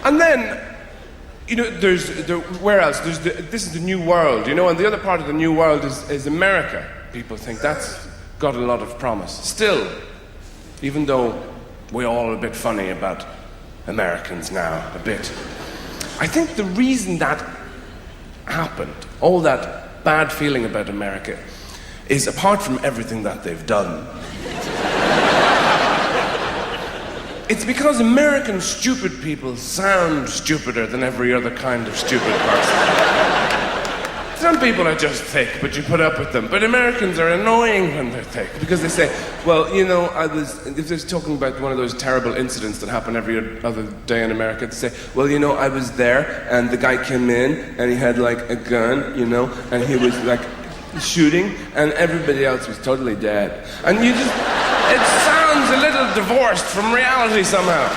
And then, where else? This is the new world, and the other part of the new world is America. People think that's got a lot of promise. Still, even though we're all a bit funny about Americans now, a bit, I think the reason that happened, all that bad feeling about America, is apart from everything that they've done, it's because American stupid people sound stupider than every other kind of stupid person. Some people are just thick, but you put up with them. But Americans are annoying when they're thick, because they say, well, if they're talking about one of those terrible incidents that happen every other day in America, they say, well, I was there, and the guy came in, and he had, like, a gun, and he was, like, shooting, and everybody else was totally dead. And it sounds a little divorced from reality somehow.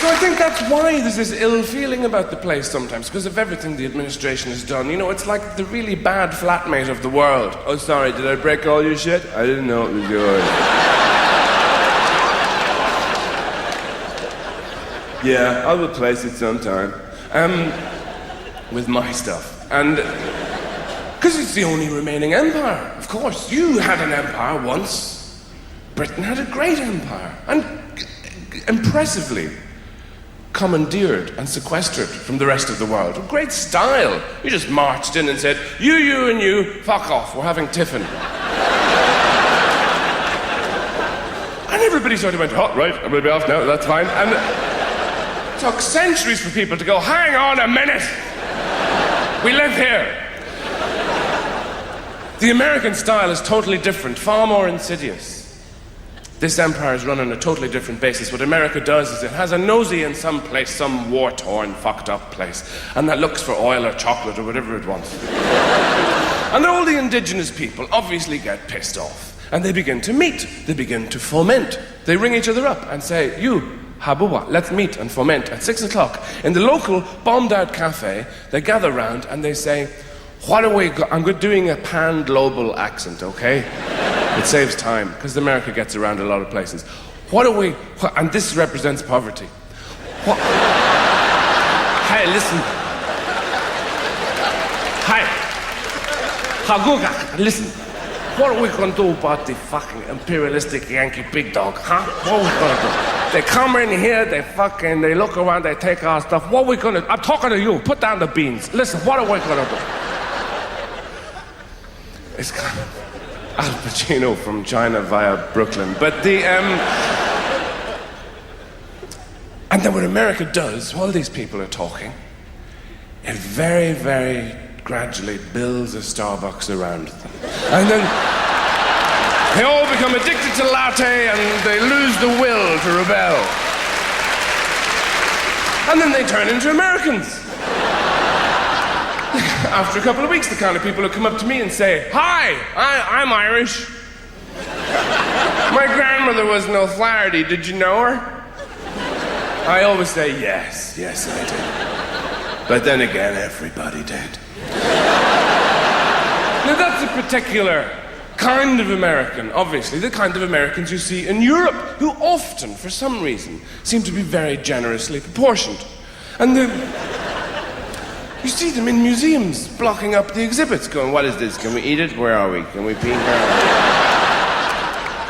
So I think that's why there's this ill feeling about the place sometimes, because of everything the administration has done. It's like the really bad flatmate of the world. Oh, sorry, did I break all your shit? I didn't know it was yours. Yeah, I'll replace it sometime. With my stuff. And because it's the only remaining empire, of course. You had an empire once. Britain had a great empire. And impressively commandeered and sequestered from the rest of the world. With great style. You just marched in and said, you and you, fuck off, we're having tiffin. And everybody sort of went, oh, right, I'm going to be off now, that's fine. And it took centuries for people to go, hang on a minute. We live here. The American style is totally different, far more insidious. This empire is run on a totally different basis. What America does is it has a nosy in some place, some war-torn, fucked-up place, and that looks for oil or chocolate or whatever it wants. And all the indigenous people obviously get pissed off, and they begin to meet. They begin to foment. They ring each other up and say, you, Habuwa, let's meet and foment at 6 o'clock. In the local bombed-out cafe, they gather round and they say, what are we I'm doing a pan-global accent, okay? It saves time, because America gets around a lot of places. And this represents poverty. Hey, listen. Hi. Haguga, listen. What are we going to do about the fucking imperialistic Yankee big dog, huh? What are we going to do? They come in here, they look around, they take our stuff. What are we going to do? I'm talking to you. Put down the beans. Listen, what are we going to do? It's kind of Al Pacino from China via Brooklyn. But and then what America does, while these people are talking, it very, very gradually builds a Starbucks around them. And then they all become addicted to latte and they lose the will to rebel. And then they turn into Americans. After a couple of weeks, the kind of people who come up to me and say, hi, I'm Irish. My grandmother was an O'Flaherty, did you know her? I always say, yes, I did. But then again, everybody did. Now that's a particular kind of American, obviously, the kind of Americans you see in Europe, who often, for some reason, seem to be very generously proportioned. And you see them in museums, blocking up the exhibits, going, what is this? Can we eat it? Where are we? Can we pee?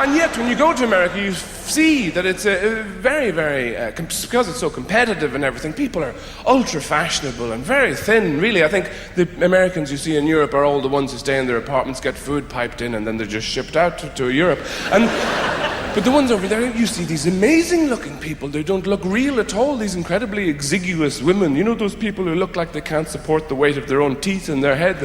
And yet, when you go to America, you see that it's a very, very, because it's so competitive and everything, people are ultra-fashionable and very thin, really. I think the Americans you see in Europe are all the ones who stay in their apartments, get food piped in, and then they're just shipped out to Europe. But the ones over there, you see these amazing-looking people. They don't look real at all, these incredibly exiguous women. You know those people who look like they can't support the weight of their own teeth in their head?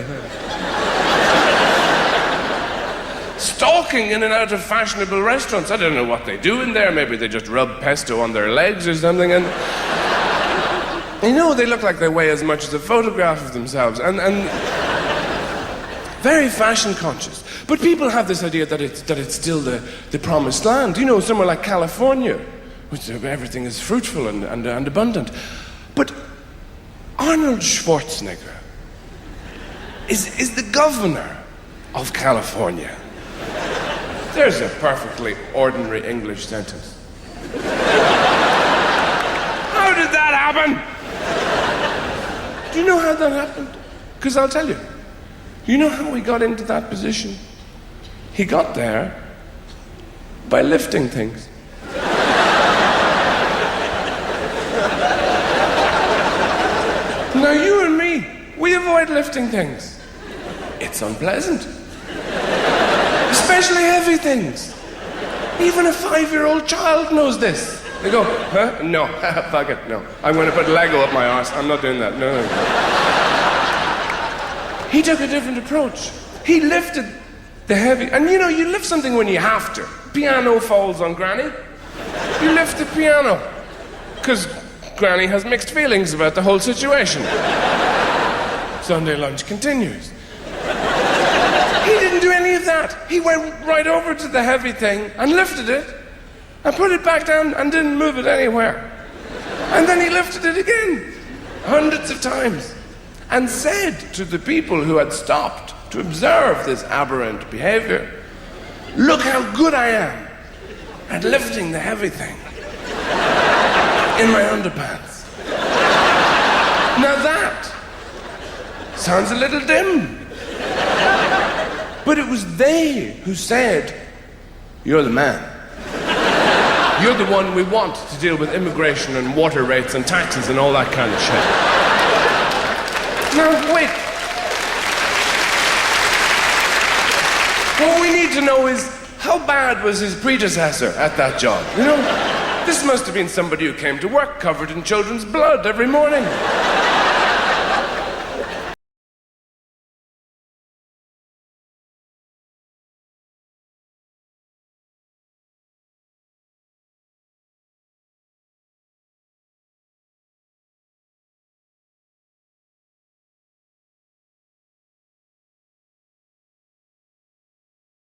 Stalking in and out of fashionable restaurants. I don't know what they do in there. Maybe they just rub pesto on their legs or something. And they look like they weigh as much as a photograph of themselves. And very fashion conscious. But people have this idea that it's still the promised land. Somewhere like California, which everything is fruitful and abundant. But Arnold Schwarzenegger is the governor of California. There's a perfectly ordinary English sentence. How did that happen? Do you know how that happened? Because I'll tell you. You know how he got into that position? He got there by lifting things. Now you and me, we avoid lifting things. It's unpleasant. Especially heavy things. Even a 5-year-old child knows this. They go, huh? No, fuck it, no. I'm going to put Lego up my arse. I'm not doing that, no. He took a different approach. He lifted the heavy, and you know, you lift something when you have to. Piano falls on Granny. You lift the piano. Because Granny has mixed feelings about the whole situation. Sunday lunch continues. He didn't do any of that. He went right over to the heavy thing and lifted it and put it back down and didn't move it anywhere. And then he lifted it again, hundreds of times, and said to the people who had stopped to observe this aberrant behavior, "Look how good I am at lifting the heavy thing in my underpants." Now that sounds a little dim. But it was they who said, "You're the man. You're the one we want to deal with immigration and water rates and taxes and all that kind of shit." Now, wait. What we need to know is, how bad was his predecessor at that job? You know, this must have been somebody who came to work covered in children's blood every morning.